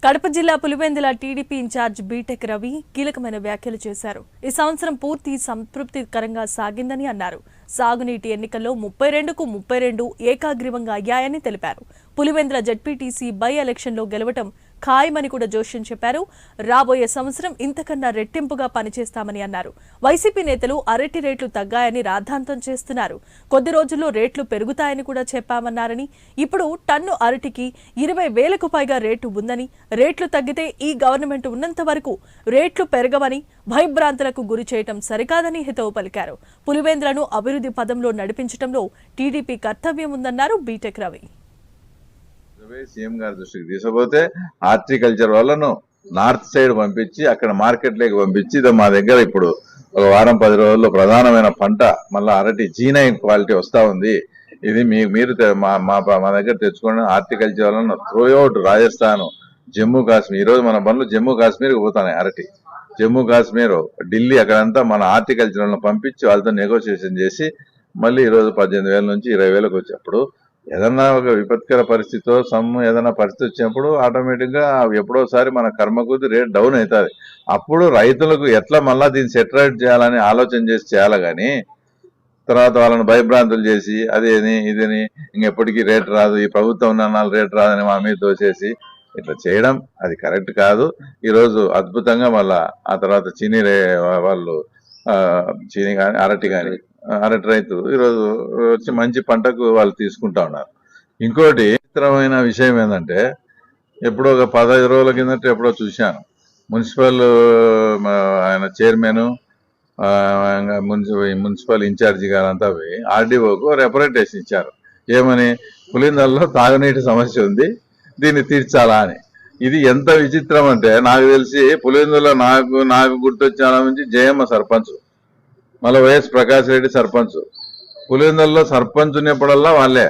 కడప జిల్లా Pulivendula TDP incharge BTech Ravi కీలకమైన వ్యాఖ్యలు చేశారు. ఈ సంవత్సరం పూర్తి సంతృప్తికరంగా సాగిందని అన్నారు. సాగునీటి ఎన్నికల్లో 32కు 32 ఏకాగ్రీవంగా అయ్యాయని తెలిపారు. పులివెందుల జెడ్పీటీసీ బై ఎలక్షన్లో గెలవటం ఖాయమని కూడా జోష్యం చెప్పారు. రాబోయే సంవత్సరం ఇంతకన్నా రెట్టింపుగా పనిచేస్తామని అన్నారు. వైసీపీ నేతలు అరటి రేట్లు తగ్గాయని రాద్ధాంతం చేస్తున్నారు. కొద్ది రోజుల్లో రేట్లు పెరుగుతాయని కూడా చెప్పామన్నారని, ఇప్పుడు టన్ను అరటికి 20,000కు పైగా రేటు ఉందని, రేట్లు తగ్గితే ఈ గవర్నమెంట్ ఉన్నంత వరకు రేట్లు పెరగవని, భయభ్రాంతులకు గురి చేయటం సరికాదని హితవు పలికారు. పులివెందులను అభివృద్ధి పదంలో నడిపించడంలో టీడీపీ కర్తవ్యం ఉందన్నారు బీటెక్ రవి. సీఎం గారి దృష్టికి తీసుకుపోతే హార్టికల్చర్ వాళ్ళను నార్త్ సైడ్ పంపించి అక్కడ మార్కెట్లోకి పంపించి మా దగ్గర ఇప్పుడు ఒక వారం 10 రోజుల్లో ప్రధానమైన పంట మళ్ళీ అరటి G9 క్వాలిటీ వస్తా ఉంది. ఇది మీరు మా దగ్గర తెచ్చుకోండి. హార్టికల్చర్ వాళ్ళను త్రూఅవుట్ రాజస్థాన్, జమ్మూ కాశ్మీర్, ఈరోజు మన బండ్లు జమ్మూ కాశ్మీర్కి పోతున్నాయి. అరటి జమ్మూ కాశ్మీర్, ఢిల్లీ అక్కడంతా మన హార్టికల్చర్ వాళ్ళని పంపించి వాళ్ళతో నెగోషియేషన్ చేసి మళ్ళీ ఈరోజు 18,000 నుంచి 20,000కి వచ్చేప్పుడు ఏదన్నా ఒక విపత్కర పరిస్థితితో ఏదైనా పరిస్థితి వచ్చినప్పుడు ఆటోమేటిక్ గా ఎప్పుడోసారి మన కర్మ కొద్ది రేట్ డౌన్ అవుతుంది. అప్పుడు రైతులకు ఎట్లా మళ్ళా దీన్ని సెటిలైట్ చేయాలని ఆలోచన చేసి చేయాలి కానీ తర్వాత వాళ్ళని భయభ్రాంతులు చేసి అదేని ఇదని ఇంకెప్పటికీ రేట్ రాదు, ఈ ప్రభుత్వం నాలుగు రేట్ రాదని మా మీద తోసేసి ఇట్లా చేయడం అది కరెక్ట్ కాదు. ఈరోజు అద్భుతంగా మళ్ళా ఆ తర్వాత చీనీ వాళ్ళు చీనీ కానీ అరటి కానీ అరటి రైతు ఈరోజు వచ్చి మంచి పంటకు వాళ్ళు తీసుకుంటా ఉన్నారు. ఇంకోటి విచిత్రమైన విషయం ఏంటంటే ఎప్పుడో ఒక 15 రోజుల కిందట ఎప్పుడో చూశాను, మున్సిపల్ ఆయన చైర్మన్ మున్సిపల్ ఇన్ఛార్జి గారంతా పోయి ఆర్డీఓకు రిప్రజెంటేషన్ ఇచ్చారు. ఏమని? పులివెందులలో తాగునీటి సమస్య ఉంది, దీన్ని తీర్చాలా అని. ఇది ఎంత విచిత్రం అంటే నాకు తెలిసి పులివెందులో నాకు గుర్తొచ్చిన నుంచి జయమ్మ సర్పంచ్, మళ్ళీ వైఎస్ ప్రకాష్ రెడ్డి సర్పంచ్. పులివెందులలో సర్పంచ్ ఉన్నప్పుడల్లా వాళ్ళే,